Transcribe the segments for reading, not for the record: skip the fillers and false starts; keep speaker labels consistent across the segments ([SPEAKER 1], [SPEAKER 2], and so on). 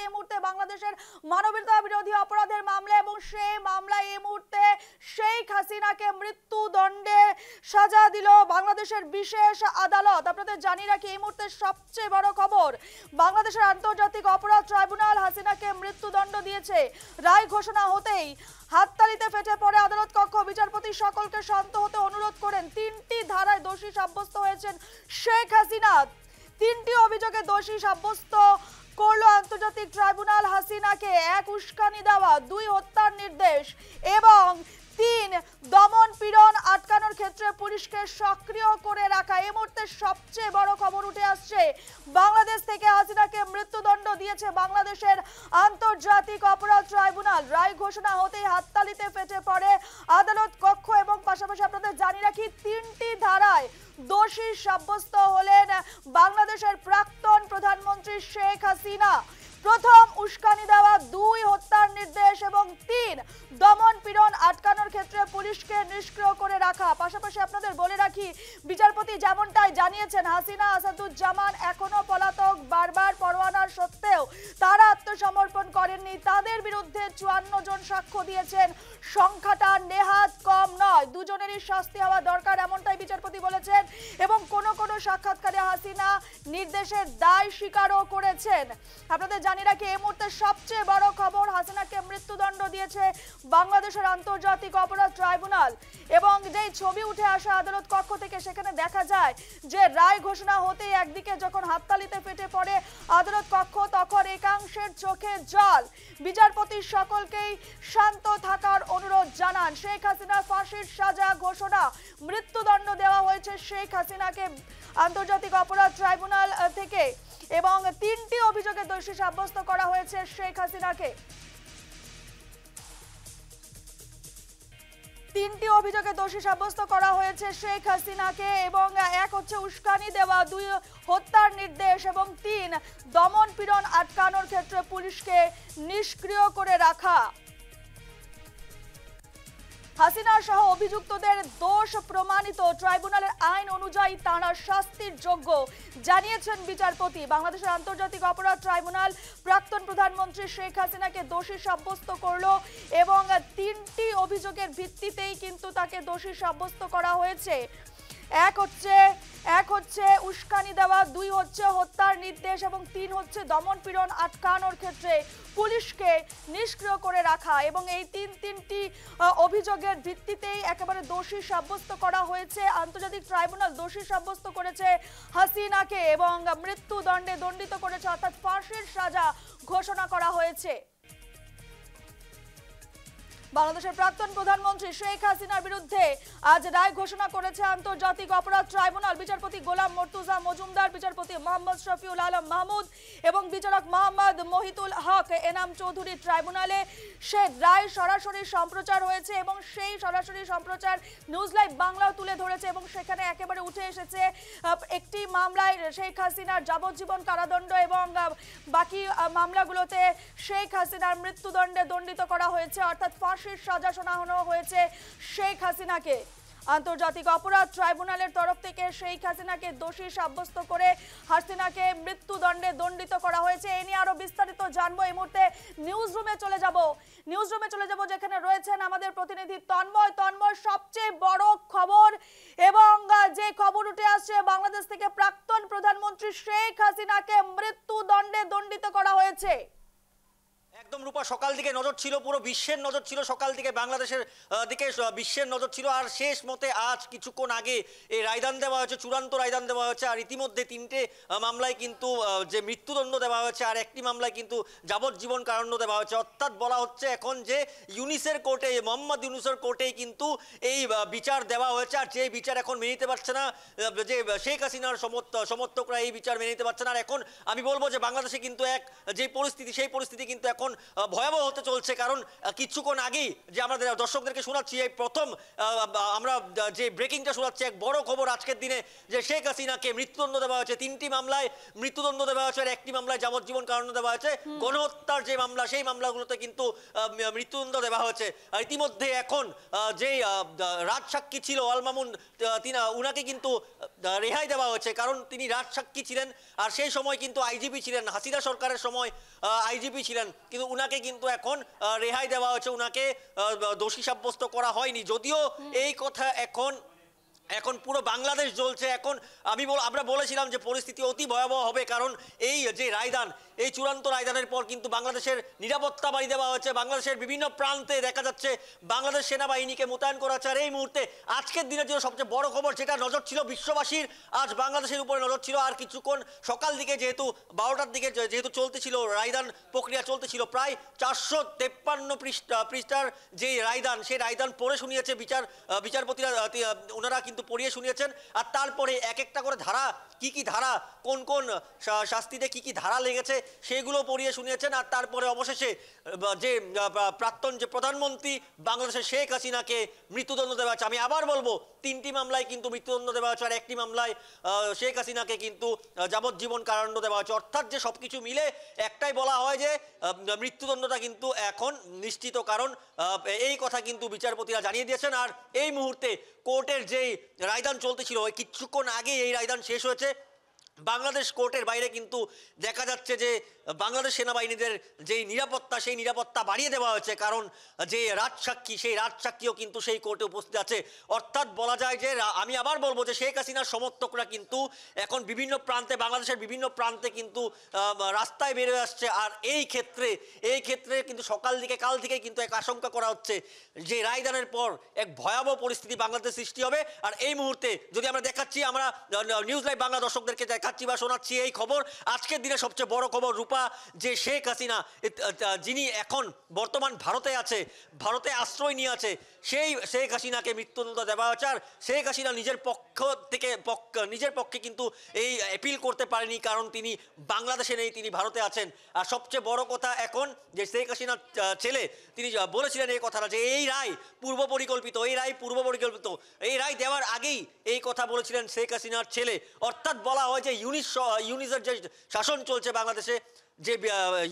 [SPEAKER 1] এই মুহূর্তে বাংলাদেশের মানবতা বিরোধী অপরাধের মামলা, এবং সেই মামলায় এই মুহূর্তে শেখ হাসিনাকে মৃত্যুদণ্ডে সাজা দিল বাংলাদেশের বিশেষ আদালত। আপনাদের জানিয়ে রাখি এই মুহূর্তে সবচেয়ে বড় খবর, বাংলাদেশের আন্তর্জাতিক অপরাধ ট্রাইব্যুনাল হাসিনাকে মৃত্যুদণ্ড দিয়েছে। রায় ঘোষণা হতেই হাততালিতে ফেটে পড়ে আদালত কক্ষ। বিচারপতি সকলকে শান্ত হতে অনুরোধ করেন। 3টি ধারায় দোষী সাব্যস্ত হয়েছেন শেখ হাসিনা। 3টি অভিযোগে দোষী সাব্যস্ত করলো আন্তর্জাতিক ট্রাইব্যুনাল হাসিনাকে। 1 উস্কানি দেওয়া, 2 হত্যার নির্দেশ এবং 3 দমন পীড়ন আটকানোর ক্ষেত্রে পুলিশকে সক্রিয় করে রাখা। এই মুহূর্তে সবচেয়ে বড় খবর উঠে আসছে, বাংলাদেশ থেকে হাসিনাকে মৃত্যুদণ্ড দিয়েছে বাংলাদেশের আন্তর্জাতিক অপরাধ ট্রাইব্যুনাল। রায় ঘোষণা হতেই হাততালিতে ফেটে পড়ে আদালত কক্ষ এবং পাশাপাশি আপনাদের জানিয়ে রাখি 3টি ধারায় দোষী সাব্যস্ত হলেন বাংলাদেশের প্রাক্তন প্রধানমন্ত্রী শেখ হাসিনা। প্রথম উস্কানি দেওয়া, 2 হত্যার নির্দেশ এবং 3 দমন পীড়ন আটকানোর ক্ষেত্রে পুলিশকে নিষ্ক্রিয় করে রাখা। পাশাপাশি আপনাদের বলে রাখি, বিচারপতি যেমনটাই জানিয়েছেন, হাসিনা আসাদুজ্জামান এখনো পলাতক। বারবার পরোয়ানার সত্ত্বেও তারা আত্মসমর্পণ করেননি। তাদের বিরুদ্ধে 54 জন সাক্ষ্য দিয়েছেন। সংখ্যাটা নেহাত কম নয়। 2 জনেরই শাস্তি হওয়া দরকার, এমনটাই বিচারপতি বলেছেন। এবং কোন কোন সাক্ষাৎকারে হাসিনা নির্দেশের দায় স্বীকারও করেছেন। আপনাদের জানিয়ে রাখি এই মুহূর্তে সবচেয়ে বড় খবর, হাসিনাকে মৃত্যুদণ্ড দিয়েছে বাংলাদেশের আন্তর্জাতিক অপরাধ ট্রাইব্যুনাল। এবং যেই ছবি উঠে আসে আদালত কক্ষ থেকে, সেখানে দেখা যায় যে রায় ঘোষণা হতেই একদিকে যখন হাততালিতে ফেটে পড়ে আদালত কক্ষ, তখন একাংশের চোখে জল। বিচারপতি সকলকেই শান্ত থাকার অনুরোধ জানান। শেখ হাসিনা ফাঁসির সাজা ঘোষণা, মৃত্যুদণ্ড দেওয়া হয়েছে শেখ হাসিনাকে আন্তর্জাতিক অপরাধ ট্রাইব্যুনাল থেকে এবং 3টি অভিযোগে দোষী সাব্যস্ত করা হয়েছে শেখ হাসিনাকে। 3টি অভিযোগে দোষী সাব্যস্ত করা হয়েছে শেখ হাসিনাকে এবং 1 হচ্ছে উস্কানি দেওয়া, 2 হত্যার নির্দেশ এবং 3 দমন পীড়ন আটকানোর ক্ষেত্রে পুলিশকে নিষ্ক্রিয় করে রাখা। হাসিনা সহ অভিযুক্তদের দোষ প্রমাণিত, ট্রাইব্যুনালের আইন অনুযায়ী তারা শাস্তির যোগ্য জানিয়েছেন বিচারপতি। বাংলাদেশের আন্তর্জাতিক অপরাধ ট্রাইব্যুনাল প্রাক্তন প্রধানমন্ত্রী শেখ হাসিনাকে দোষী সাব্যস্ত করলো এবং 3টি অভিযোগের ভিত্তিতেই কিন্তু তাকে দোষী সাব্যস্ত করা হয়েছে। এক হচ্ছে উস্কানি দেওয়া, 2 হচ্ছে হত্যার নির্দেশ এবং 3 হচ্ছে দমন পীড়ন আটকানোর ক্ষেত্রে পুলিশকে নিষ্ক্রিয় করে রাখা। এবং এই 3টি অভিযোগের ভিত্তিতেই একেবারে দোষী সাব্যস্ত করা হয়েছে। আন্তর্জাতিক ট্রাইব্যুনাল দোষী সাব্যস্ত করেছে হাসিনাকে এবং মৃত্যুদণ্ডে দণ্ডিত করেছে, অর্থাৎ ফাঁসির সাজা ঘোষণা করা হয়েছে। বাংলাদেশের প্রাক্তন প্রধানমন্ত্রী শেখ হাসিনার বিরুদ্ধে আজ রায় ঘোষণা করেছে আন্তর্জাতিক অপরাধ ট্রাইব্যুনাল। বিচারপতি গোলাম মর্তুজা মজুমদার, বিচারপতি মোহাম্মদ শফিউল আলম মাহমুদ এবং বিচারক মোহাম্মদ মহিতুল হক এনাম চৌধুরী ট্রাইব্যুনালে সে রায় সরাসরি সম্প্রচার হয়েছে এবং সেই সরাসরি সম্প্রচার নিউজ লাইভ বাংলাও তুলে ধরেছে এবং সেখানে একেবারে উঠে এসেছে একটি মামলায় শেখ হাসিনার যাবজ্জীবন কারাদণ্ড এবং বাকি মামলাগুলোতে শেখ হাসিনার মৃত্যুদণ্ডে দণ্ডিত করা হয়েছে, অর্থাৎ ফাঁসির সাজা শোনানো হয়েছে শেখ হাসিনাকে। আন্তর্জাতিক অপরাধ ট্রাইব্যুনালের তরফ থেকে শেখ হাসিনাকে দোষী সাব্যস্ত করে হাসিনাকে মৃত্যুদণ্ডে দণ্ডিত করা হয়েছে। এ নিয়ে আরো বিস্তারিত জানবো। এই মুহূর্তে নিউজ রুমে চলে যাব যেখানে রয়েছেন আমাদের প্রতিনিধি তন্ময়। সবচেয়ে বড় খবর এবং যে খবর উঠে আসছে, বাংলাদেশ থেকে প্রাক্তন প্রধানমন্ত্রী শেখ হাসিনাকে মৃত্যুদণ্ডে দণ্ডিত করা হয়েছে।
[SPEAKER 2] একদম রূপা, সকাল দিকে নজর ছিল, পুরো বিশ্বের নজর ছিল সকাল দিকে, বাংলাদেশের দিকে বিশ্বের নজর ছিল। আর শেষ মতে আজ কিছুক্ষণ আগে এই রায়দান দেওয়া হয়েছে, চূড়ান্ত রায়দান দেওয়া হয়েছে। আর ইতিমধ্যে 3টে মামলায় কিন্তু যে মৃত্যুদণ্ড দেওয়া হয়েছে আর একটি মামলায় কিন্তু যাবজ্জীবন কারাদণ্ড দেওয়া হয়েছে। অর্থাৎ বলা হচ্ছে এখন যে ইউনিসের কোর্টে, মোহাম্মদ ইউনুসের কোর্টেই কিন্তু এই বিচার দেওয়া হয়েছে। আর যে বিচার এখন মেনে নিতে পারছে না, যে শেখ হাসিনার সমর্থকরা এই বিচার মেনে নিতে পারছে না। আর এখন আমি বলবো যে বাংলাদেশে কিন্তু যে পরিস্থিতি, সেই পরিস্থিতি কিন্তু এখন ভয়াবহ হতে চলছে। কারণ কিছুক্ষণ আগেই যে আমাদের দর্শকদেরকে শোনাচ্ছি, এই প্রথম আমরা যে ব্রেকিংটা শোনাচ্ছি, এক বড় খবর আজকের দিনে, যে শেখ হাসিনাকে মৃত্যুদণ্ড দেওয়া হয়েছে। 3টি মামলায় মৃত্যুদণ্ড দেওয়া হয়েছে আর একটি মামলায় যাবজ্জীবন কারাদণ্ড দেওয়া হয়েছে। গণহত্যার যে মামলা, সেই মামলাগুলোতে কিন্তু মৃত্যুদণ্ড দেওয়া হয়েছে। আর ইতিমধ্যে এখন যে রাজসাক্ষী ছিল আল মামুন, উনাকে কিন্তু রেহাই দেওয়া হয়েছে, কারণ তিনি রাজসাক্ষী ছিলেন। আর সেই সময় কিন্তু আইজিপি ছিলেন, হাসিনা সরকারের সময় আইজিপি ছিলেন, কিন্তু উনাকে কিন্তু এখন রেহাই দেওয়া হয়েছে, উনাকে দোষী সাব্যস্ত করা হয়নি। যদিও এই কথা এখন এখন পুরো বাংলাদেশ জ্বলছে। এখন আমরা বলেছিলাম যে পরিস্থিতি অতি ভয়াবহ হবে, কারণ এই যে রায়দান, এই চূড়ান্ত রায়দানের পর কিন্তু বাংলাদেশের নিরাপত্তা বাড়িয়ে দেওয়া হয়েছে। বাংলাদেশের বিভিন্ন প্রান্তে দেখা যাচ্ছে বাংলাদেশ সেনাবাহিনীকে মোতায়েন করা হচ্ছে। আর এই মুহূর্তে আজকের দিনের জন্য সবচেয়ে বড় খবর, যেটা নজর ছিল বিশ্ববাসীর, আজ বাংলাদেশের উপরে নজর ছিল। আর কিছুক্ষণ সকাল দিকে যেহেতু 12টার দিকে যেহেতু চলতেছিল রায়দান প্রক্রিয়া চলতেছিল, প্রায় 453 পৃষ্ঠার যে রায়দান, সেই রায়দান পড়ে শুনিয়েছে বিচারপতিরা, ওনারা কিন্তু পড়িয়ে শুনিয়েছেন। আর তারপরে এক একটা করে ধারা, কি ধারা, কোন কোন শাস্তিতে কি ধারা লেগেছে সেগুলো পড়িয়ে শুনিয়েছেন। আর তারপরে অবশেষে যে প্রাক্তন যে প্রধানমন্ত্রী বাংলাদেশের শেখ হাসিনাকে মৃত্যুদণ্ড দেওয়া হচ্ছে। আমি আবার বলবো, 3টি মামলায় কিন্তু মৃত্যুদণ্ড দেওয়া হচ্ছে, আর একটি মামলায় শেখ হাসিনাকে কিন্তু যাবজ্জীবন কারাদণ্ড দেওয়া হচ্ছে। অর্থাৎ যে সবকিছু মিলে একটাই বলা হয় যে মৃত্যুদণ্ডটা কিন্তু এখন নিশ্চিত, কারণ এই কথা কিন্তু বিচারপতিরা জানিয়ে দিয়েছেন। আর এই মুহূর্তে কোর্টের যেই রায়দান চলতেছিল, ওই কিছুক্ষণ আগে এই রায়দান শেষ হয়েছে। বাংলাদেশ কোর্টের বাইরে কিন্তু দেখা যাচ্ছে যে বাংলাদেশ সেনাবাহিনীদের যেই নিরাপত্তা, সেই নিরাপত্তা বাড়িয়ে দেওয়া হয়েছে, কারণ যে রাজসাক্ষী, সেই রাজসাক্ষীও কিন্তু সেই কোর্টে উপস্থিত আছে। অর্থাৎ বলা যায় যে, আমি আবার বলবো যে শেখ হাসিনার সমর্থকরা কিন্তু এখন বিভিন্ন প্রান্তে, বাংলাদেশের বিভিন্ন প্রান্তে কিন্তু রাস্তায় বেরোয় আসছে। আর এই ক্ষেত্রে কিন্তু কাল থেকে কিন্তু এক আশঙ্কা করা হচ্ছে যে রায়দানের পর এক ভয়াবহ পরিস্থিতি বাংলাদেশ সৃষ্টি হবে। আর এই মুহূর্তে যদি আমরা দেখাচ্ছি, আমরা নিউজ লাইভ বাংলা দর্শকদেরকে দেখাচ্ছি বা শোনাচ্ছি এই খবর, আজকের দিনে সবচেয়ে বড় খবর, রূপা, যে শেখ হাসিনা যিনি এখন বর্তমান ভারতে আছে, ভারতে আশ্রয় নিয়ে আছে, সেই শেখ হাসিনাকে মৃত্যুদণ্ড দেওয়া হয়েছে। আর শেখ হাসিনা নিজের পক্ষে কিন্তু এই অ্যাপিল করতে পারেনি, কারণ তিনি বাংলাদেশে নেই, তিনি ভারতে আছেন। আর সবচেয়ে বড় কথা এখন যে শেখ হাসিনার ছেলে, তিনি বলেছিলেন এই কথাটা যে এই রায় পূর্ব পরিকল্পিত, এই রায় দেওয়ার আগেই এই কথা বলেছিলেন শেখ হাসিনার ছেলে। অর্থাৎ বলা হয় যে ইউনিসের যে শাসন চলছে বাংলাদেশে, যে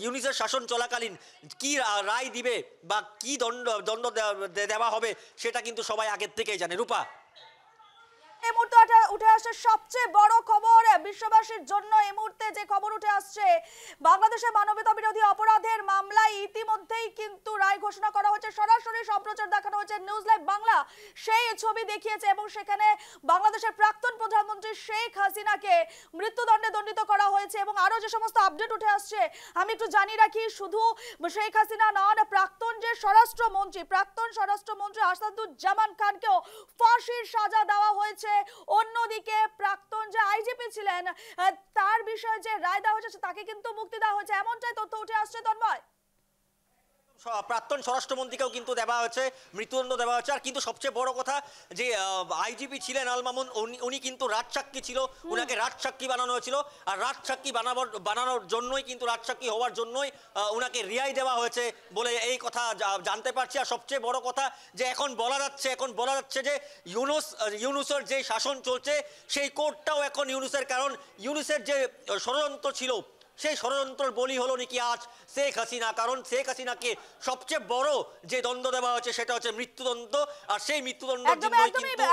[SPEAKER 2] ইউনিসের শাসন চলাকালীন কি রায় দিবে বা কি দণ্ড দেওয়া হবে, সেটা কিন্তু সবাই আগের থেকেই জানে। রূপা,
[SPEAKER 1] এই মুহূর্তে উঠে আসছে সবচেয়ে বড় খবর বিশ্ববাসীর জন্য। এই মুহূর্তে যে খবর উঠে আসছে, বাংলাদেশের মানবতা বিরোধী অপরাধের মামলায় ইতিমধ্যেই কিন্তু রায় ঘোষণা করা হয়েছে। সরাসরি সম্প্রচার দেখানো হয়েছে, নিউজ লাইভ বাংলা সেই ছবি দেখিয়েছে, এবং সেখানে বাংলাদেশের প্রাক্তন প্রধানমন্ত্রী শেখ হাসিনাকে মৃত্যুদণ্ডে দণ্ডিত করা হয়েছে। এবং আরো যে সমস্ত আপডেট উঠে আসছে আমি একটু জানিয়ে রাখি, শুধু শেখ হাসিনা নন, প্রাক্তন স্বরাষ্ট্রমন্ত্রী আসাদুজ্জামান খানকেও ফাঁসির সাজা দেওয়া হয়েছে। অন্যদিকে প্রাক্তন যে আইজিপি ছিলেন, তার বিষয়ে যে রায় দেওয়া হয়েছে তাকে কিন্তু মুক্তি দেওয়া হয়েছে, এমনটাই তথ্য উঠে আসছে। তন্ময়,
[SPEAKER 2] প্রাক্তন স্বরাষ্ট্রমন্ত্রীকেও কিন্তু দেওয়া হয়েছে, মৃত্যুদণ্ড দেওয়া হয়েছে। আর কিন্তু সবচেয়ে বড় কথা, যে আইজিপি ছিলেন আল মামুন, উনি কিন্তু রাজসাক্ষী ছিল, উনাকে রাজসাক্ষী বানানো হয়েছিল। আর রাজসাক্ষী বানানোর জন্যই কিন্তু, রাজসাক্ষী হওয়ার জন্যই উনাকে রিহাই দেওয়া হয়েছে বলে এই কথা জানতে পারছি। আর সবচেয়ে বড় কথা যে এখন বলা যাচ্ছে যে ইউনুসের যে শাসন চলছে, সেই কোর্টটাও এখন ইউনুসের, কারণ ইউনুসের যে ষড়যন্ত্র ছিল, সেই ষড়যন্ত্রের বলি হলো নাকি আজ শেখ হাসিনা। কারণ শেখ হাসিনাকে সবচেয়ে বড় যে দণ্ড দেওয়া হচ্ছে সেটা হচ্ছে মৃত্যুদণ্ড। আর সেই মৃত্যুদণ্ডের জন্যই কিন্তু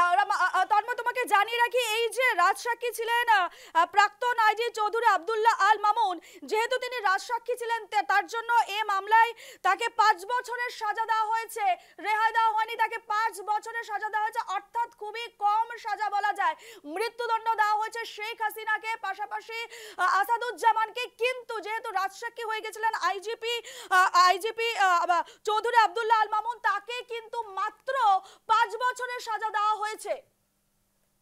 [SPEAKER 1] তন্ময়, তোমাকে জানিয়ে রাখি, এই যে রাজসাক্ষী ছিলেন প্রাক্তন আইজি চৌধুরী আব্দুল্লাহ আল মামুন, যেহেতু তিনি রাজসাক্ষী ছিলেন, তার জন্য এই মামলায় তাকে 5 বছরের সাজা দেওয়া হয়েছে, রেহাই দেওয়া হয়নি, তাকে 5 বছরের সাজা দেওয়া হয়েছে। অর্থাৎ খুবই কম সাজা বলা যায়। মৃত্যুদণ্ড দেওয়া হয়েছে শেখ হাসিনাকে, পাশাপাশি আসাদুজ্জামানকে। কিন্তু যেহেতু রাজসাক্ষী হয়ে গেছিলেন আইজিপি চৌধুরী আব্দুল্লাহ আল মামুন, তাকে কিন্তু মাত্র 5 বছরের সাজা দেওয়া হয়েছে।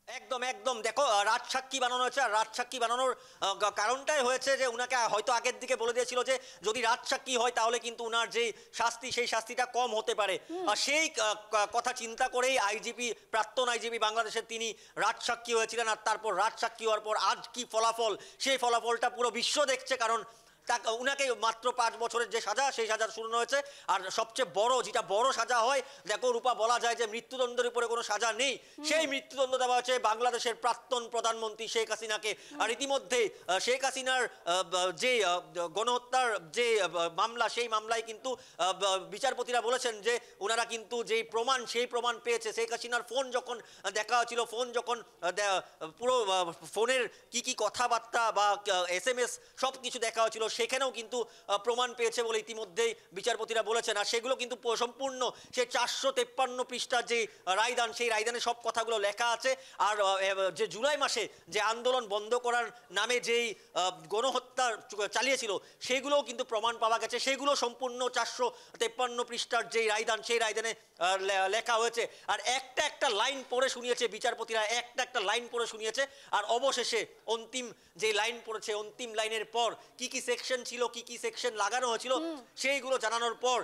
[SPEAKER 2] একদম দেখো, রাজসাক্ষী বানানো হয়েছে। আর রাজসাক্ষী বানানোর কারণটাই হয়েছে যে উনাকে হয়তো আগের দিকে বলে দিয়েছিল যে যদি রাজসাক্ষী হয় তাহলে কিন্তু উনার যে শাস্তি, সেই শাস্তিটা কম হতে পারে। আর সেই কথা চিন্তা করেই প্রাক্তন আইজিপি বাংলাদেশের তিনি রাজসাক্ষী হয়েছিলেন। আর তারপর রাজসাক্ষী হওয়ার পর আজ কি ফলাফল, সেই ফলাফলটা পুরো বিশ্ব দেখছে, কারণ উনাকে মাত্র 5 বছরের যে সাজা, সেই সাজা শুরু হয়েছে। আর সবচেয়ে যেটা বড় সাজা হয়, দেখো রূপা, বলা যায় যে মৃত্যুদণ্ডের উপরে কোনো সাজা নেই, সেই মৃত্যুদণ্ড দেওয়া হয়েছে বাংলাদেশের প্রাক্তন প্রধানমন্ত্রী শেখ হাসিনাকে। আর ইতিমধ্যে শেখ হাসিনার যে গণহত্যার যে মামলা, সেই মামলায় কিন্তু বিচারপতিরা বলেছেন যে ওনারা কিন্তু যেই প্রমাণ, সেই প্রমাণ পেয়েছে। শেখ হাসিনার ফোন যখন দেখা হয়েছিল, পুরো ফোনের কি কথাবার্তা বা SMS সব কিছু দেখা হয়েছিল, সেখানেও কিন্তু প্রমাণ পেয়েছে বলে ইতিমধ্যেই বিচারপতিরা বলেছেন। আর সেগুলো কিন্তু সম্পূর্ণ সেই 453 পৃষ্ঠার যে রায়দান, সেই রায়দানে সব কথাগুলো লেখা আছে। আর যে জুলাই মাসে যে আন্দোলন বন্ধ করার নামে যেই গণহত্যা চালিয়েছিল সেগুলোও কিন্তু প্রমাণ পাওয়া গেছে। সেগুলো সম্পূর্ণ 453 পৃষ্ঠার যেই রায়দান, সেই রায়দানে লেখা হয়েছে। আর একটা লাইন পড়ে শুনিয়েছে বিচারপতিরা, একটা লাইন পড়ে শুনিয়েছে। আর অবশেষে অন্তিম যে লাইন পড়েছে, অন্তিম লাইনের পর কি কি সেকশন ছিল, কি কি সেকশন লাগানো হয়েছিল সেইগুলো জানানোর পর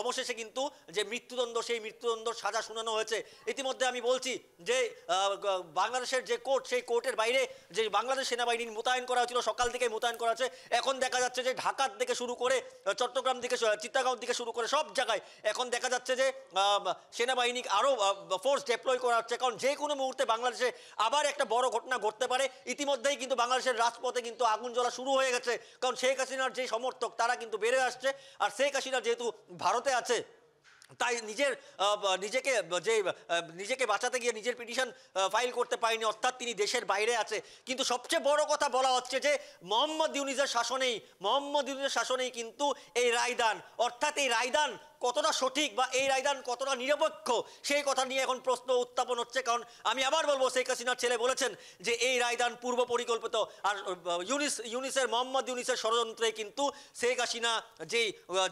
[SPEAKER 2] অবশেষে কিন্তু যে মৃত্যুদণ্ড, সেই মৃত্যুদণ্ড সাজা শোনানো হয়েছে। ইতিমধ্যে আমি বলছি যে বাংলাদেশের যে কোর্ট, সেই কোর্টের বাইরে যে বাংলাদেশ সেনাবাহিনী মোতায়েন করা হয়েছিল, সকাল থেকে মোতায়েন করা হচ্ছে। এখন দেখা যাচ্ছে যে ঢাকার থেকে শুরু করে চট্টগ্রাম থেকে চিত্তাগাঁও থেকে শুরু করে সব জায়গায় এখন দেখা যাচ্ছে যে সেনাবাহিনী আরও ফোর্স ডেপ্লয় করা হচ্ছে। কারণ যে কোনো মুহূর্তে বাংলাদেশে আবার একটা বড় ঘটনা ঘটতে পারে। ইতিমধ্যেই কিন্তু বাংলাদেশের রাজপথে কিন্তু আগুন জ্বলা শুরু হয়ে গেছে। কারণ শেখ হাসিনার যে সমর্থক তারা কিন্তু বেড়ে আসছে। আর শেখ হাসিনা যেহেতু ভারতে আছে, তাই নিজেকে বাঁচাতে গিয়ে নিজের পিটিশন ফাইল করতে পারেনি, অর্থাৎ তিনি দেশের বাইরে আছে। কিন্তু সবচেয়ে বড় কথা বলা হচ্ছে যে মোহাম্মদ ইউনূসের শাসনেই কিন্তু এই রায়দান, অর্থাৎ এই রায়দান কতটা সঠিক বা এই রায়দান কতটা নিরপেক্ষ, সেই কথা নিয়ে এখন প্রশ্ন উত্থাপন হচ্ছে। কারণ আমি আবার বলবো, শেখ হাসিনার ছেলে বলেছেন যে এই রায়দান পূর্ব পরিকল্পিত। আর মোহাম্মদ ইউনূসের ষড়যন্ত্রে কিন্তু শেখ হাসিনা যেই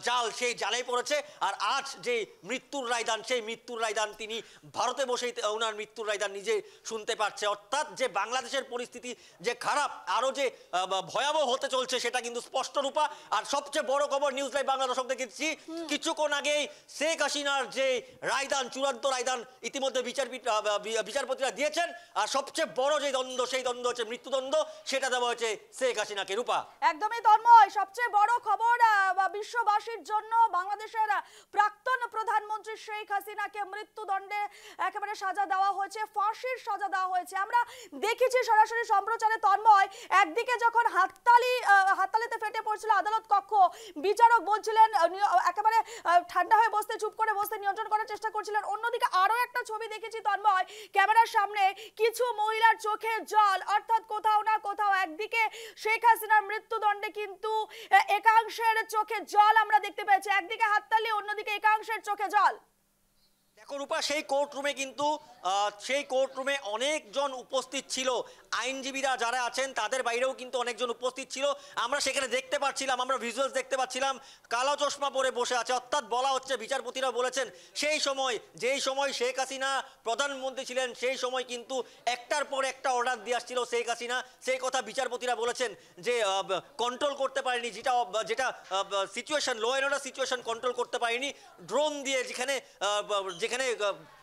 [SPEAKER 2] জাল, সেই জালে পড়েছে। আর আজ যে মৃত্যুর রায়দান, সেই মৃত্যুর রায়দান তিনি ভারতে বসেই ওনার মৃত্যুর রায়দান নিজে শুনতে পাচ্ছে। অর্থাৎ যে বাংলাদেশের পরিস্থিতি যে খারাপ, আরো যে ভয়াবহ হতে চলছে, সেটা কিন্তু স্পষ্ট রূপা। আর সবচেয়ে বড় খবর, নিউজ লাইভ বাংলা দর্শক দেখেছি কিছুক্ষণ আগেই শেখ হাসিনার যে রায়দান, চূড়ান্ত রায়দান ইতিমধ্যে বিচারপতিরা দিয়েছেন। আর সবচেয়ে বড় যে দ্বন্দ্ব, সেই দ্বন্দ্ব হচ্ছে মৃত্যুদণ্ড, সেটা দেওয়া হয়েছে শেখ হাসিনাকে। রূপা,
[SPEAKER 1] একদমই তন্ময়, সবচেয়ে বড় খবর বিশ্ববাসীর জন্য, বাংলাদেশের প্রাক্তন প্রধানমন্ত্রী শেখ হাসিনাকে মৃত্যুদণ্ডে একেবারে সাজা দেওয়া হয়েছে, ফাঁসির সাজা দেওয়া হয়েছে। আমরা দেখেছি সরাসরি সম্প্রচারে তন্ময়, একদিকে যখন হাততালিতে ফেটে পড়ছিল আদালত কক্ষ, বিচারক বলছিলেন একেবারে ঠান্ডা হয়ে বসতে, চুপ করে বসতে, নিয়ন্ত্রণ করার চেষ্টা করছিলেন। অন্যদিকে আরো একটা ছবি দেখেছি তন্ময়, ক্যামেরার সামনে কিছু মহিলার চোখে জল, অর্থাৎ কোথাও না কোথাও একদিকে শেখ হাসিনার মৃত্যুদণ্ডে কিন্তু একাংশের চোখে জল আমরা দেখতে পেয়েছি, একদিকে হাততালি, অন্যদিকে একাংশের চোখে জল।
[SPEAKER 2] দেখো রূপা, সেই কোর্টরুমে অনেকজন উপস্থিত ছিল, আইনজীবীরা যারা আছেন তাদের বাইরেও কিন্তু অনেকজন উপস্থিত ছিল। আমরা সেখানে দেখতে পাচ্ছিলাম, আমরা ভিজুয়ালস দেখতে পাচ্ছিলাম, কালো চশমা পরে বসে আছে। অর্থাৎ বলা হচ্ছে, বিচারপতিরা বলেছেন যেই সময় শেখ হাসিনা প্রধানমন্ত্রী ছিলেন, সেই সময় কিন্তু একটার পর একটা অর্ডার দিয়ে আসছিল শেখ হাসিনা। সেই কথা বিচারপতিরা বলেছেন যে কন্ট্রোল করতে পারেনি, যেটা situation, law and order situation control করতে পারেনি। ড্রোন দিয়ে যেখানে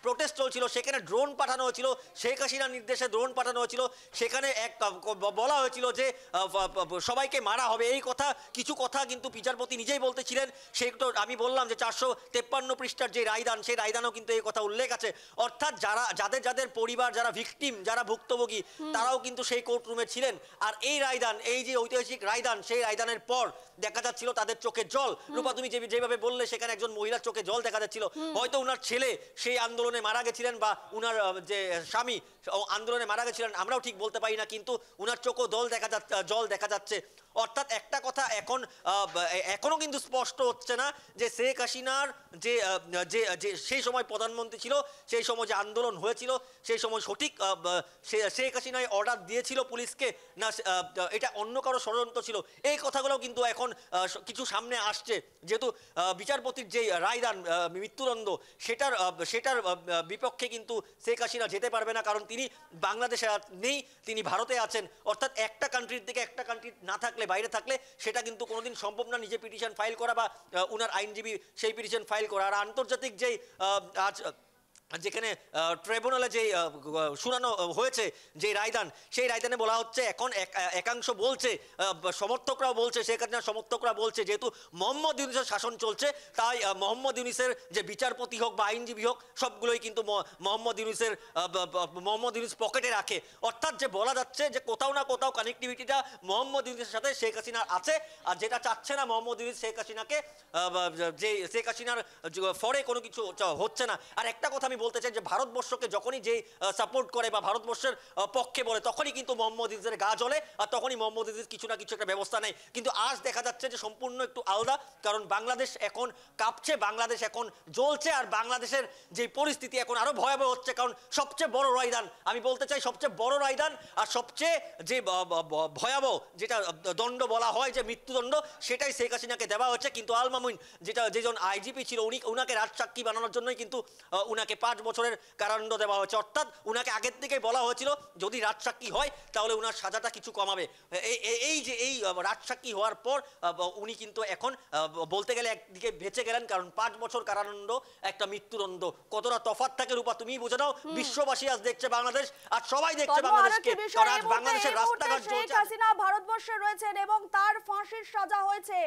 [SPEAKER 2] প্রোটেস্ট চলছিল সেখানে ড্রোন পাঠানো হয়েছিল, শেখ হাসিনার নির্দেশে ড্রোন পাঠানো হয়েছিল। সেখানে বলা হয়েছিল যে সবাইকে মারা হবে। এই কথা, কিছু কথা কিন্তু বিচারপতি নিজেই বলতেছিলেন। সেটা আমি বললাম যে 453 পৃষ্ঠার যে রায়দান, সেই রায়দানও কিন্তু এই কথা উল্লেখ আছে। অর্থাৎ যাদের পরিবার, যারা ভিকটিম, যারা ভুক্তভোগী, তারাও কিন্তু সেই কোর্টরুমে ছিলেন। আর এই রায়দান, এই যে ঐতিহাসিক রায়দান, সেই রায়দানের পর দেখা যাচ্ছিল তাদের চোখে জল। রূপা, তুমি যেভাবে বললে, সেখানে একজন মহিলার চোখে জল দেখা যাচ্ছিল। হয়তো উনার ছেলে সেই আন্দোলনে মারা গেছিলেন, বা উনার যে স্বামী আন্দোলনে মারা গেছিলেন, আমরাও ঠিক বলতে পারি না, কিন্তু উনার চোখও জল দেখা যাচ্ছে। অর্থাৎ একটা কথা এখনো কিন্তু স্পষ্ট হচ্ছে না যে শেখ হাসিনার যে সেই সময় প্রধানমন্ত্রী ছিল, সেই সময় যে আন্দোলন হয়েছিল, সেই সময় সঠিক শেখ হাসিনায় অর্ডার দিয়েছিল পুলিশকে, না এটা অন্য কারো ষড়যন্ত্র ছিল। এই কথাগুলো কিন্তু এখন কিছু সামনে আসছে। যেহেতু বিচারপতির যে রায়দান, মৃত্যুদণ্ড, সেটার বিপক্ষে কিন্তু শেখ হাসিনা যেতে পারবে না, কারণ তিনি বাংলাদেশে নেই, তিনি ভারতে আছেন। অর্থাৎ একটা কান্ট্রির থেকে একটা কান্ট্রি না থাকলে, বাইরে থাকলে, সেটা কিন্তু কোনোদিন সম্ভব না নিজে পিটিশন ফাইল করা বা উনার আইনজীবী সেই পিটিশন ফাইল করা। আর আন্তর্জাতিক যেই আজ যেখানে ট্রাইব্যুনালে যে শুনানো হয়েছে যে রায়দান, সেই রায়দানে বলা হচ্ছে, এখন একাংশ বলছে, সমর্থকরাও বলছে, শেখ হাসিনার সমর্থকরা বলছে, যেহেতু মোহাম্মদ ইউনূসের শাসন চলছে, তাই মোহাম্মদ ইউনূসের যে বিচারপতি হোক বা আইনজীবী হোক, সবগুলোই কিন্তু মোহাম্মদ ইউনূস পকেটে রাখে। অর্থাৎ যে বলা যাচ্ছে যে কোথাও না কোথাও কানেক্টিভিটিটা মোহাম্মদ ইউনূসের সাথে শেখ হাসিনার আছে। আর যেটা চাচ্ছে না মোহাম্মদ ইউনূস, শেখ হাসিনাকে, যে শেখ হাসিনার ফরে কোনো কিছু হচ্ছে না। আর একটা কথা আমি বলতে চাই যে ভারতবর্ষকে যখনই যে সাপোর্ট করে বা ভারতবর্ষের পক্ষে বলে তখনই কিন্তু মোহাম্মদ ইউনূসের গা জ্বলে আর তখনই মোহাম্মদ ইউনূস কিছু না কিছু একটা ব্যবস্থা নেয়। কিন্তু আজ দেখা যাচ্ছে যে সম্পূর্ণ একটু আলাদা, কারণ বাংলাদেশ এখন কাঁপছে, বাংলাদেশ এখন জ্বলছে, আর বাংলাদেশের যে পরিস্থিতি এখন আরো ভয়াবহ হচ্ছে। কারণ সবচেয়ে বড় রায়দান, আমি বলতে চাই সবচেয়ে বড় রায়দান আর সবচেয়ে যে ভয়াবহ যেটা দণ্ড বলা হয় যে মৃত্যুদণ্ড, সেটাই শেখ হাসিনাকে দেওয়া হচ্ছে। কিন্তু আল মামুন যেজন আইজিপি ছিল উনাকে রাজসাক্ষী বানানোর জন্যই কিন্তু উনাকে 5 বছরের কারাদণ্ড দেওয়া হয়েছে। অর্থাৎ উনাকে আগের থেকেই বলা হয়েছিল যদি রাজসাক্ষী হয় তাহলে উনার সাজাটা কিছু কমাবে। এই যে এই রাজসাক্ষী হওয়ার পর উনি কিন্তু এখন বলতে গেলে একদিকে বেঁচে গেলেন, কারণ 5 বছর কারাদণ্ড একটা মৃত্যুদণ্ড কতটা তফাৎ থাকে রূপা তুমিই বুঝে নাও। বিশ্ববাসী আজ দেখছে বাংলাদেশ, আর সবাই দেখছে বাংলাদেশকে, কারণ আজ বাংলাদেশের রাস্তাঘাট
[SPEAKER 1] শেখ হাসিনা ভারতবর্ষে রয়েছেন এবং তার ফাঁসির সাজা হয়েছে।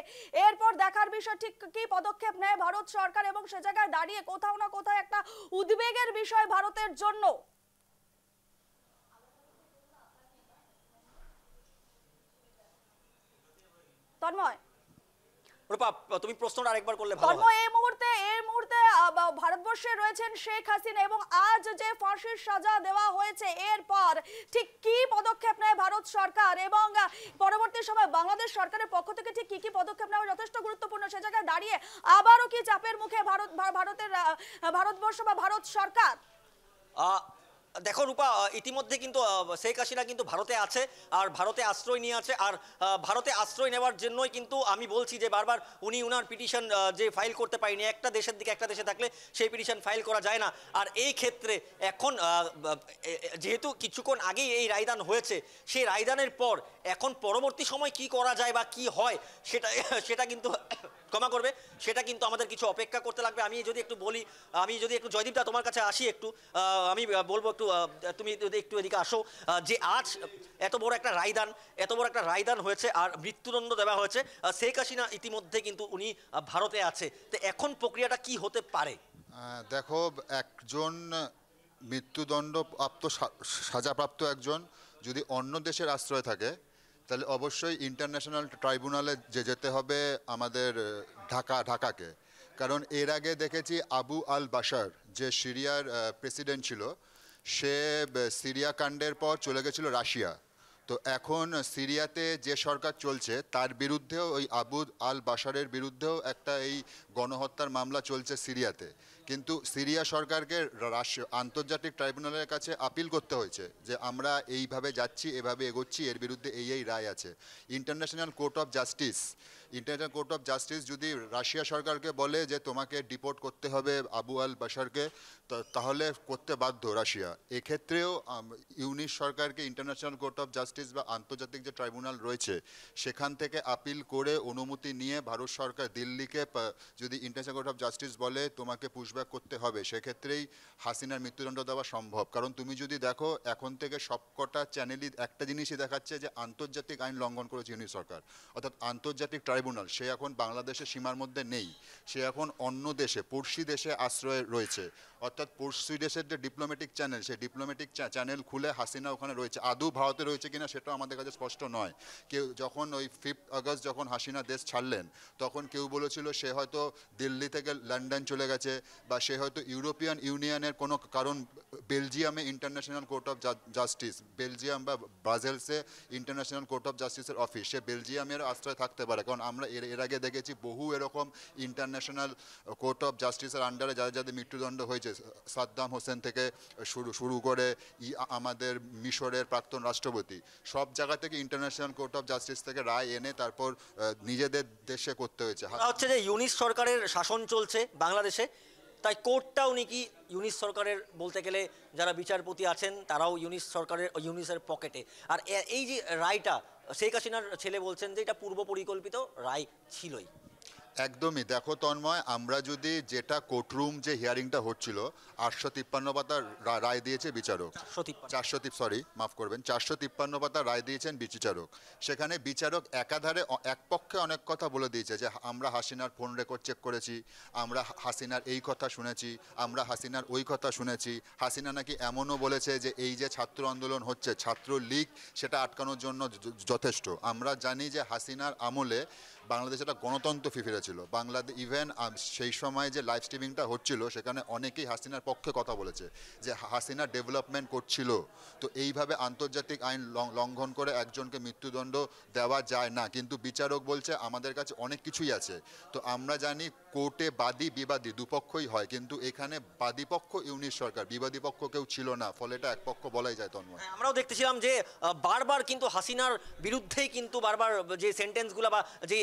[SPEAKER 1] এরপর দেখার বিষয় ঠিক কি পদক্ষেপ নেয় ভারত সরকার, এবং সে জায়গায় দাঁড়িয়ে কোথাও না কোথাও একটা উদ্বেগের বিষয় ভারতের জন্য। তন্ময়,
[SPEAKER 2] তুমি প্রশ্নটা আরেকবার করলে ভালো
[SPEAKER 1] তন্ময়,
[SPEAKER 2] হয়।
[SPEAKER 1] এই মুহূর্তে ভারতবর্ষে রয়েছেন শেখ হাসিনা এবং আজ যে ফাঁসির সাজা দেওয়া হয়েছে এরপর ঠিক কি পদক্ষেপ নেয় ভারত সরকার, এবং পরবর্তী সময় বাংলাদেশ সরকারের পক্ষ থেকে ঠিক কি কি পদক্ষেপ নেওয়া যথেষ্ট গুরুত্বপূর্ণ। সে জায়গায় দাঁড়িয়ে আবারও কি চাপের মুখে ভারতবর্ষ বা ভারত সরকার?
[SPEAKER 2] দেখো রূপা, ইতিমধ্যে কিন্তু শেখ হাসিনা কিন্তু ভারতে আছে আর ভারতে আশ্রয় নিয়ে আছে। আর ভারতে আশ্রয় নেওয়ার জন্যই কিন্তু আমি বলছি যে বারবার উনার পিটিশন যে ফাইল করতে পারেনি, একটা দেশের দিকে একটা দেশে থাকলে সেই পিটিশন ফাইল করা যায় না। আর এই ক্ষেত্রে এখন যেহেতু কিছুক্ষণ আগেই এই রায়দান হয়েছে, সেই রায়দানের পর এখন পরবর্তী সময় কি করা যায় বা কি হয় সেটা কিন্তু ক্ষমা করবে, সেটা কিন্তু আমাদের কিছু অপেক্ষা করতে লাগবে। আমি যদি একটু জয়দীপদা তোমার কাছে আসি, একটু আমি বলবো একটু তুমি একটু এদিকে আসো, যে আজ এত বড় একটা রায়দান হয়েছে আর মৃত্যুদণ্ড দেওয়া হয়েছে। শেখ হাসিনা ইতিমধ্যে কিন্তু উনি ভারতে আছে, তো এখন প্রক্রিয়াটা কি হতে পারে?
[SPEAKER 3] দেখো, একজন মৃত্যুদণ্ডপ্রাপ্ত সাজাপ্রাপ্ত একজন যদি অন্য দেশের আশ্রয় থাকে তাহলে অবশ্যই ইন্টারন্যাশনাল ট্রাইব্যুনালে যেতে হবে আমাদের ঢাকাকে। কারণ এর আগে দেখেছি আবু আল বাশার যে সিরিয়ার প্রেসিডেন্ট ছিল, সে সিরিয়া কাণ্ডের পর চলে গেছিল রাশিয়া। তো এখন সিরিয়াতে যে সরকার চলছে তার বিরুদ্ধেও ওই আবু আল বাশারের বিরুদ্ধেও একটা এই গণহত্যার মামলা চলছে সিরিয়াতে। কিন্তু সিরিয়া সরকারকে আন্তর্জাতিক ট্রাইব্যুনালের কাছে আপিল করতে হয়েছে যে আমরা এইভাবে যাচ্ছি, এভাবে এগোচ্ছি, এর বিরুদ্ধে এই রায় আছে। ইন্টারন্যাশনাল কোর্ট অফ জাস্টিস যদি রাশিয়া সরকারকে বলে যে তোমাকে ডিপোর্ট করতে হবে আবু আল বাশারকে, তাহলে করতে বাধ্য রাশিয়া। এক্ষেত্রেও ইউনিশ সরকারকে ইন্টারন্যাশনাল কোর্ট অফ জাস্টিস বা আন্তর্জাতিক যে ট্রাইব্যুনাল রয়েছে সেখান থেকে আপিল করে অনুমতি নিয়ে ভারত সরকার দিল্লিকে যদি ইন্টারন্যাশনাল কোর্ট অফ জাস্টিস বলে তোমাকে পুশব্যাক করতে হবে, সেক্ষেত্রেই হাসিনার মৃত্যুদণ্ড দেওয়া সম্ভব। কারণ তুমি যদি দেখো এখন থেকে সবকটা চ্যানেলই একটা জিনিসই দেখাচ্ছে যে আন্তর্জাতিক আইন লঙ্ঘন করেছে ইউনিশ সরকার, অর্থাৎ আন্তর্জাতিক ট্রাইব্যুনাল সে এখন বাংলাদেশের সীমার মধ্যে নেই, সে এখন অন্য দেশে পড়শি দেশে আশ্রয় রয়েছে। অর্থাৎ পড়শি দেশের যে ডিপ্লোম্যাটিক চ্যানেল, সেই ডিপ্লোম্যাটিক চ্যানেল খুলে হাসিনা ওখানে রয়েছে। আদৌ ভারতে রয়েছে কিনা সেটাও আমাদের কাছে স্পষ্ট নয়। কেউ যখন ওই 5 আগস্ট যখন হাসিনা দেশ ছাড়লেন তখন কেউ বলেছিল সে হয়তো দিল্লি থেকে লন্ডন চলে গেছে বা সে হয়তো ইউরোপিয়ান ইউনিয়নের কোনো কারণ বেলজিয়ামে International Court of Justice, Belgium বা ব্রাজিলসে ইন্টারন্যাশনাল কোর্ট অফ জাস্টিসের অফিস, সে বেলজিয়ামের আশ্রয় থাকতে পারে। কারণ আমরা এর আগে দেখেছি বহু এরকম ইন্টারন্যাশনাল কোর্ট অফ জাস্টিসের আন্ডারে যাদের মৃত্যুদণ্ড হয়েছে, সাদ্দাম হোসেন থেকে শুরু করে আমাদের মিশরের প্রাক্তন রাষ্ট্রপতি, সব জায়গা থেকে ইন্টারন্যাশনাল কোর্ট অফ জাস্টিস থেকে রায় এনে তারপর নিজেদের দেশে করতে হয়েছে।
[SPEAKER 2] হচ্ছে যে ইউনিশ সরকারের শাসন চলছে বাংলাদেশে, তাই কোর্টটাও নাকি ইউনিশ সরকারের, বলতে গেলে যারা বিচারপতি আছেন তারাও ইউনিসের পকেটে। আর এই যে রায়টা শেখ হাসিনার ছেলে বলছেন যে এটা পূর্ব পরিকল্পিত রায় ছিলই।
[SPEAKER 3] একদমই। দেখো তন্ময়, আমরা যদি যেটা কোর্টরুম যে হিয়ারিংটা হচ্ছিল 853 পাতার রায় দিয়েছে বিচারক, 453 পাতার রায় দিয়েছেন বিচারক। সেখানে বিচারক একাধারে এক পক্ষে অনেক কথা বলে দিয়েছে যে আমরা হাসিনার ফোন রেকর্ড চেক করেছি, আমরা হাসিনার এই কথা শুনেছি, আমরা হাসিনার ওই কথা শুনেছি। হাসিনা নাকি এমনও বলেছে যে এই যে ছাত্র আন্দোলন হচ্ছে, ছাত্র লীগ সেটা আটকানোর জন্য যথেষ্ট। আমরা জানি যে হাসিনার আমলে বাংলাদেশে একটা গণতন্ত্র ফিরেছিল। বাংলাদেশ ইভেন সেই সময় যে লাইভ স্ট্রিমিংটা হচ্ছিল সেখানে অনেকেই হাসিনার পক্ষে কথা বলেছে যে হাসিনা ডেভেলপমেন্ট করছিল। তো এইভাবে আন্তর্জাতিক আইন লঙ্ঘন করে একজনকে মৃত্যুদণ্ড দেওয়া যায় না, কিন্তু বিচারক বলছে আমাদের কাছে অনেক কিছুই আছে। তো আমরা জানি কোর্টে বাদী বিবাদী দুপক্ষই হয়, কিন্তু এখানে বাদীপক্ষ ইউনিশ সরকার, বিবাদী পক্ষ কেউ ছিল না, ফলে এটা এক পক্ষ বলাই যায়। তন্ময়,
[SPEAKER 2] আমরাও দেখতেছিলাম যে বারবার কিন্তু হাসিনার বিরুদ্ধেই কিন্তু বারবার যে সেন্টেন্সগুলো বা যে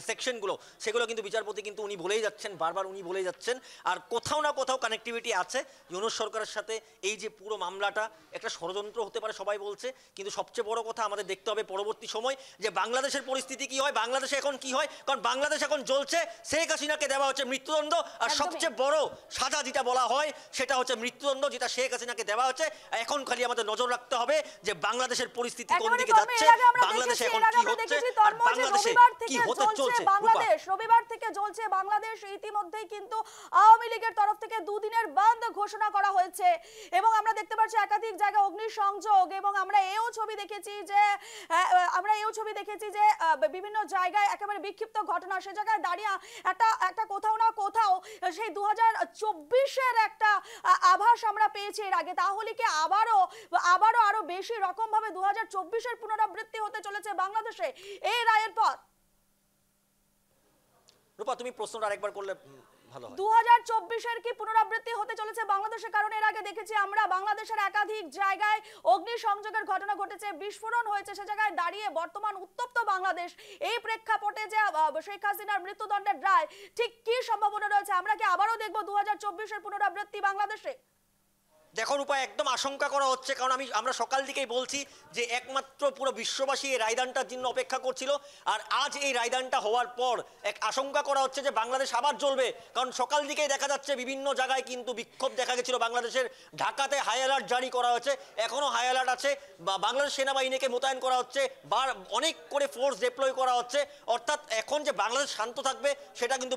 [SPEAKER 2] সেকশনগুলো সেগুলো কিন্তু বিচারপতি কিন্তু উনি বলেই যাচ্ছেন, বারবার উনি বলেই যাচ্ছেন। আর কোথাও না কোথাও কানেক্টিভিটি আছে ইউনূস সরকারের সাথে। এই যে পুরো মামলাটা একটা ষড়যন্ত্র হতে পারে সবাই বলছে, কিন্তু সবচেয়ে বড় কথা আমাদের দেখতে হবে পরবর্তী সময় যে বাংলাদেশের পরিস্থিতি কি হয়, বাংলাদেশে এখন কি হয়। কারণ বাংলাদেশ এখন জ্বলছে, শেখ হাসিনাকে দেওয়া হচ্ছে মৃত্যুদণ্ড, আর সবচেয়ে বড় সাজা যেটা বলা হয় সেটা হচ্ছে মৃত্যুদণ্ড, যেটা শেখ হাসিনাকে দেওয়া হচ্ছে। এখন খালি আমাদের নজর রাখতে হবে যে বাংলাদেশের পরিস্থিতি কোন দিকে যাচ্ছে, বাংলাদেশে এখন কি হচ্ছে, আর বাংলাদেশে কি হতে চলছে।
[SPEAKER 1] বাংলাদেশ রবিবার থেকে চলছে বাংলাদেশ। ইতিমধ্যেই কিন্তু আওয়ামী লীগের তরফ থেকে দুদিনের বন্ধ ঘোষণা করা হয়েছে এবং আমরা দেখতে পাচ্ছি একাধিক জায়গায় অগ্নিসংযোগ, এবং আমরা এও ছবি দেখেছি যে বিভিন্ন জায়গায় একেবারে বিক্ষিপ্ত ঘটনা। সে জায়গায় দাঁড়িয়ে একটা কোথাও না কোথাও সেই 2024-এর একটা আভাস আমরা পেয়েছি এর আগে। তাহলে কি আবারও আরো বেশি রকম ভাবে 2024-এর পুনরাবৃত্তি হতে চলেছে বাংলাদেশে এই রায়ের পর?
[SPEAKER 2] রূপা, তুমি প্রশ্নটা আরেকবার করলে ভালো হয়।
[SPEAKER 1] 2024-এর কি পুনরাবৃত্তি হতে চলেছে বাংলাদেশে? কারণ এর আগে দেখেছি আমরা বাংলাদেশের একাধিক জায়গায় অগ্নিসংযোগের ঘটনা ঘটেছে, বিস্ফোরণ হয়েছে। সে জায়গায় দাঁড়িয়ে বর্তমান উত্তপ্ত বাংলাদেশ, এই প্রেক্ষাপটে যে শেখ হাসিনার মৃত্যুদণ্ডের রায়, ঠিক কি সম্ভাবনা রয়েছে? আমরা কি আবারও দেখব 2024-এর পুনরাবৃত্তি বাংলাদেশে?
[SPEAKER 2] দেখো রূপা, একদম আশঙ্কা করা হচ্ছে, কারণ আমরা সকাল থেকেই বলছি যে একমাত্র পুরো বিশ্ববাসী এই রায়দানটার জন্য অপেক্ষা করছিল। আর আজ এই রায়দানটা হওয়ার পর এক আশঙ্কা করা হচ্ছে যে বাংলাদেশ আবার জ্বলবে। কারণ সকাল দিকেই দেখা যাচ্ছে বিভিন্ন জায়গায় কিন্তু বিক্ষোভ দেখা গেছিল বাংলাদেশের। ঢাকাতে হাই অ্যালার্ট জারি করা হয়েছে, এখনো হাই অ্যালার্ট আছে। বাংলাদেশ সেনাবাহিনীকে মোতায়েন করা হচ্ছে, অনেক করে ফোর্স ডিপ্লয় করা হচ্ছে। অর্থাৎ এখন যে বাংলাদেশ শান্ত থাকবে সেটা কিন্তু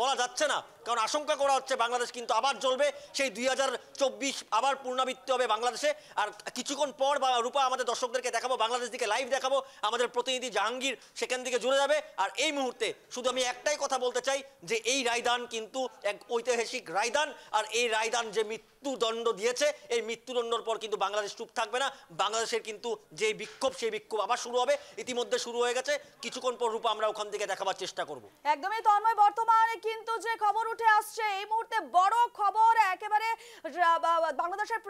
[SPEAKER 2] বলা যাচ্ছে না, কারণ আশঙ্কা করা হচ্ছে বাংলাদেশ কিন্তু আবার জ্বলবে। সেই 2024 আবার পুনরাবৃত্তি হবে বাংলাদেশে। আর কিছুক্ষণ পর রূপা আমাদের দর্শকদেরকে দেখাবো, বাংলাদেশ দিকে লাইভ দেখাবো, আমাদের প্রতিনিধি জাহাঙ্গীর সেখান থেকে জুড়ে যাবে। আর এই মুহূর্তে শুধু আমি একটাই কথা বলতে চাই যে এই রায়দান কিন্তু এক ঐতিহাসিক রায়দান। আর এই রায়দান যে মৃত্যুদণ্ড দিয়েছে, এই মৃত্যুদণ্ডের পর কিন্তু বাংলাদেশ চুপ থাকবে না। বাংলাদেশের কিন্তু যে বিক্ষোভ, সেই বিক্ষোভ আবার শুরু হবে, ইতিমধ্যে শুরু হয়ে গেছে। কিছুক্ষণ পর রূপা আমরা ওখান থেকে দেখাবার চেষ্টা করব।
[SPEAKER 1] একদমই তন্ময়, বর্তমানে কিন্তু যে খবর উঠে আসছে এই মুহূর্তে বড় খবর, একেবারে বাংলাদেশের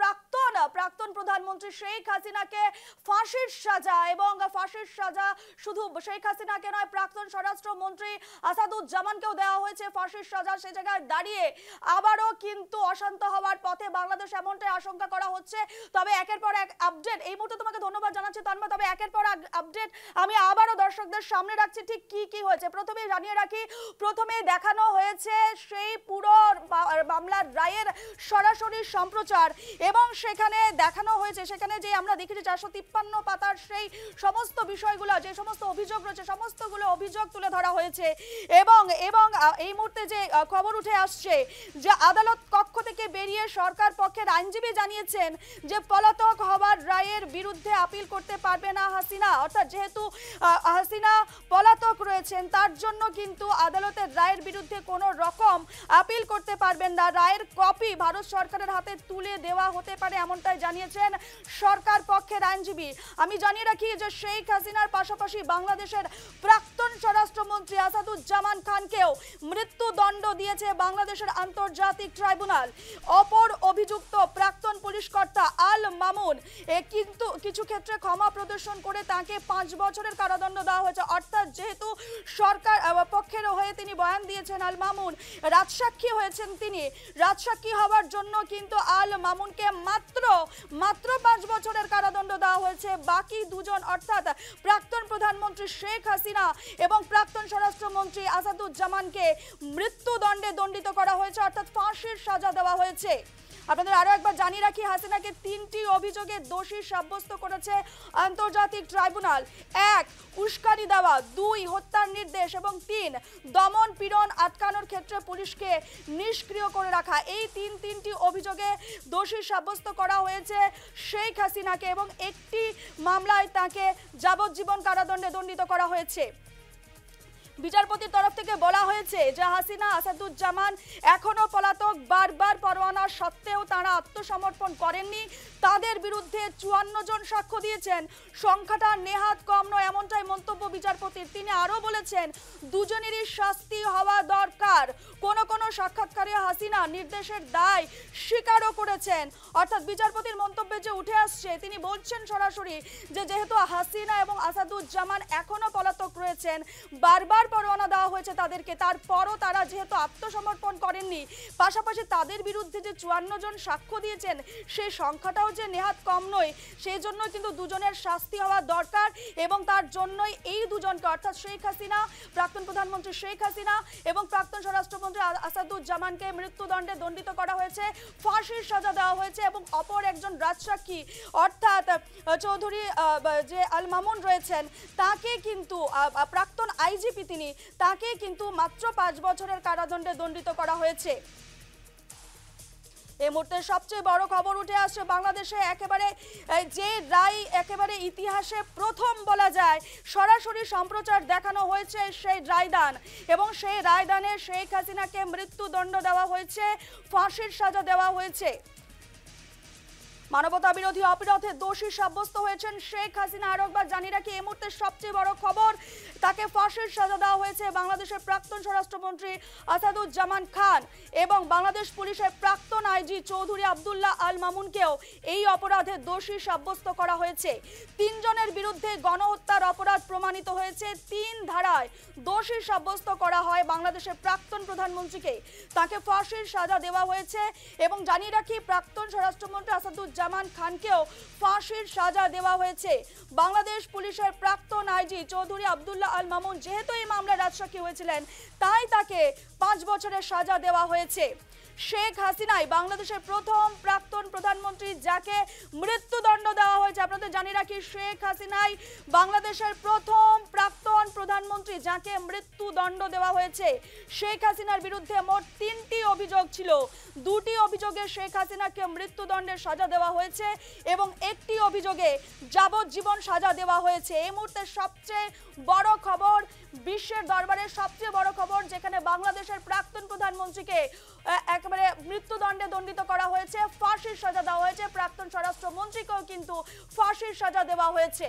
[SPEAKER 1] প্রাক্তন প্রধানমন্ত্রী শেখ হাসিনাকে ফাঁসির সাজা, এবং ফাঁসির সাজা শুধু শেখ হাসিনাকে নয়, প্রাক্তন স্বরাষ্ট্রমন্ত্রী আসাদুজ্জামানকেও দেওয়া হয়েছে ফাঁসির সাজা। সে জায়গায় দাঁড়িয়ে আবারও কিন্তু অশান্ত হওয়ার পথে বাংলাদেশ, এমনটাই আশঙ্কা করা হচ্ছে। তবে একের পর এক আপডেট এই মুহূর্তে তোমাকে ধন্যবাদ জানাচ্ছি তন্ময়। তবে একের পর এক আপডেট আমি আবারও দর্শকদের সামনে রাখছি ঠিক কি হয়েছে। প্রথমেই জানিয়ে রাখি, প্রথমেই দেখানো হয়েছে সেই পুরো মামলার রায়ের সরাসরি সম্প্রচার, এবং সেখানে দেখানো হয়েছে, সেখানে যে আমরা দেখেছি 453 পাতার সেই সমস্ত বিষয়গুলো, যে সমস্ত অভিযোগ রয়েছে সমস্তগুলো অভিযোগ তুলে ধরা হয়েছে। এবং এই মুহূর্তে যে খবর উঠে আসছে যে আদালত কক্ষ থেকে বেরিয়ে সরকার পক্ষের আইনজীবী জানিয়েছেন যে পলাতক হওয়ার রায়ের বিরুদ্ধে আপিল করতে পারবে না হাসিনা। অর্থাৎ যেহেতু হাসিনা পলাতক রয়েছেন, তার জন্য কিন্তু আদালতের রায়ের বিরুদ্ধে কোনো রকম আপিল করতে পারবেন না। রায়ের কপি ভারত সরকারের হাতে তুলে দেওয়া হতে পারে, এমনটাই জানিয়েছেন সরকার পক্ষের আইনজীবী। আমি জানিয়ে রাখি যে শেখ হাসিনার পাশাপাশি বাংলাদেশের প্রাক্তন স্বরাষ্ট্রমন্ত্রী আসাদুজ্জামান খানকেও মৃত্যুদণ্ড দিয়েছে বাংলাদেশের আন্তর্জাতিক ট্রাইব্যুনাল। অপর অভিযুক্ত প্রাক্তন পুলিশ কর্তা আল মামুন কিন্তু কিছু ক্ষেত্রে ক্ষমা প্রদর্শন করে তাকে 5 বছরের কারাদণ্ড দেওয়া হয়েছে। অর্থাৎ যেহেতু সরকার পক্ষের হয়ে তিনি বয়ান দিয়েছেন, আল মামুন রাজসাক্ষী হয়েছেন, তিনি রাজসাক্ষী হওয়ার জন্য কিন্তু আল মামুনকে মাত্র 5 বছরের কারাদণ্ড দেওয়া হয়েছে। বাকি দুজন অর্থাৎ প্রাক্তন প্রধানমন্ত্রী শেখ হাসিনা এবং প্রাক্তন স্বরাষ্ট্রমন্ত্রী আসাদুজ্জামানকে মৃত্যুদণ্ডে দণ্ডিত করা হয়েছে, অর্থাৎ ফাঁসির সাজা দেওয়া হয়েছে। আপনাদের আরো একবার জানিয়ে রাখি, হাসিনাকে 3টি অভিযোগে দোষী সাব্যস্ত করেছে আন্তর্জাতিক ট্রাইব্যুনাল। 1 উস্কানি দেওয়া, 2 হত্যার নির্দেশ, এবং 3 দমন পীড়ন আটকানোর ক্ষেত্রে পুলিশকে নিষ্ক্রিয় করে রাখা। এই তিনটি অভিযোগে দোষী সাব্যস্ত করা হয়েছে শেখ হাসিনাকে, এবং একটি মামলায় তাকে যাবজ্জীবন কারাদণ্ডে দণ্ডিত করা হয়েছে। বিচারপতির তরফ থেকে বলা হয়েছে যে হাসিনা আসাদুজ্জামান এখনো পলাতক, বারবার পরোয়ানা সত্ত্বেও তারা আত্মসমর্পণ করেননি। তাদের বিরুদ্ধে 54 জন সাক্ষ্য দিয়েছেন, সংখ্যাটা নেহাত কম নয়, এমনটাই মন্তব্য বিচারপতির। তিনি আরো বলেছেন দুজনেরই শাস্তি হওয়া দরকার। কোন কোন সাক্ষাৎকারে হাসিনা নির্দেশের দায় স্বীকারও করেছেন। অর্থাৎ বিচারপতির মন্তব্যে যে উঠে আসছে, তিনি বলছেন সরাসরি যে যেহেতু হাসিনা এবং আসাদুজ্জামান এখনো পলাতক রয়েছেন, বারবার পরোয়ানা দেওয়া হয়েছে তাদেরকে, তারপরও তারা যেহেতু আত্মসমর্পণ করেননি, পাশাপাশি তাদের বিরুদ্ধে যে 54 জন সাক্ষ্য দিয়েছেন সেই সংখ্যাটাও যে নেহাত কম নয়, সেই জন্য কিন্তু দুজনের শাস্তি হওয়া দরকার। এবং তার জন্যই এই দুজনকে অর্থাৎ শেখ হাসিনা, প্রাক্তন প্রধানমন্ত্রী শেখ হাসিনা এবং প্রাক্তন স্বরাষ্ট্রমন্ত্রী আসাদুজ্জামানকে মৃত্যুদণ্ডে দণ্ডিত করা হয়েছে, ফাঁসির সাজা দেওয়া হয়েছে। এবং অপর একজন রাজসাক্ষী অর্থাৎ চৌধুরী যে আল মামুন রয়েছেন, তাকে কিন্তু প্রাক্তন আইজিপি তিনি, তাকে কিন্তু মাত্র 5 বছরের কারাদণ্ডে দণ্ডিত করা হয়েছে। এই মুহূর্তে সবচেয়ে বড় খবর উঠে আসছে বাংলাদেশে, একেবারে যে রায় একেবারে ইতিহাসে প্রথম বলা যায় সরাসরি সম্প্রচার দেখানো হয়েছে সেই রায়দান, এবং সেই রায়দানে শেখ হাসিনাকে মৃত্যুদণ্ড দেওয়া হয়েছে, ফাঁসির সাজা দেওয়া হয়েছে। মানবতা বিরোধী অপরাধে দোষী সাব্যস্ত হয়েছেন শেখ হাসিনা। আরো একবার জানিয়ে রাখি, এই মুহূর্তে সবচেয়ে বড় খবর, তাকে ফাঁসির সাজা দেওয়া হয়েছে বাংলাদেশের প্রাক্তন স্বরাষ্ট্রমন্ত্রী আসাদুজ্জামান খান এবং বাংলাদেশ পুলিশের প্রাক্তন আইজি চৌধুরী আব্দুল্লাহ আল মামুনকেও এই অপরাধে দোষী সাব্যস্ত করা হয়েছে। 3 জনের বিরুদ্ধে গণহত্যার অপরাধ প্রমাণিত হয়েছে। 3 ধারায় দোষী সাব্যস্ত করা হয় বাংলাদেশের প্রাক্তন প্রধানমন্ত্রীকে, তাকে ফাঁসির সাজা দেওয়া হয়েছে। এবং জানিয়ে রাখি, প্রাক্তন স্বরাষ্ট্রমন্ত্রী আসাদুজ্জামান খানকেও ফাঁসির সাজা দেওয়া হয়েছে। বাংলাদেশ পুলিশের প্রাক্তন আইজি চৌধুরী আব্দুল্লাহ আল মামুন যেহেতু এই মামলায় রাজসাক্ষী হয়েছিলেন, তাই তাকে 5 বছরের সাজা দেওয়া হয়েছে। শেখ হাসিনাই বাংলাদেশের প্রথম প্রাক্তন প্রধানমন্ত্রী যাকে মৃত্যুদণ্ড দেওয়া হয়েছে। আপনাদের জানিয়ে রাখি, শেখ হাসিনাই বাংলাদেশের প্রথম প্রাক্তন প্রধানমন্ত্রী যাকে মৃত্যুদণ্ড দেওয়া হয়েছে। শেখ হাসিনার বিরুদ্ধে মোট 3টি অভিযোগ ছিল। 2টি অভিযোগে শেখ হাসিনাকে মৃত্যুদণ্ডের সাজা দেওয়া হয়েছে এবং 1টি অভিযোগে যাবজ্জীবন সাজা দেওয়া হয়েছে। এই মুহূর্তে সবচেয়ে বড় খবর, বিশ্বের দরবারে সবচেয়ে বড় খবর, যেখানে বাংলাদেশের প্রাক্তন প্রধানমন্ত্রীকে একেবারে মৃত্যুদণ্ডে দণ্ডিত করা হয়েছে, ফাঁসির সাজা দেওয়া হয়েছে, প্রাক্তন স্বরাষ্ট্রমন্ত্রীকেও কিন্তু ফাঁসির সাজা দেওয়া হয়েছে।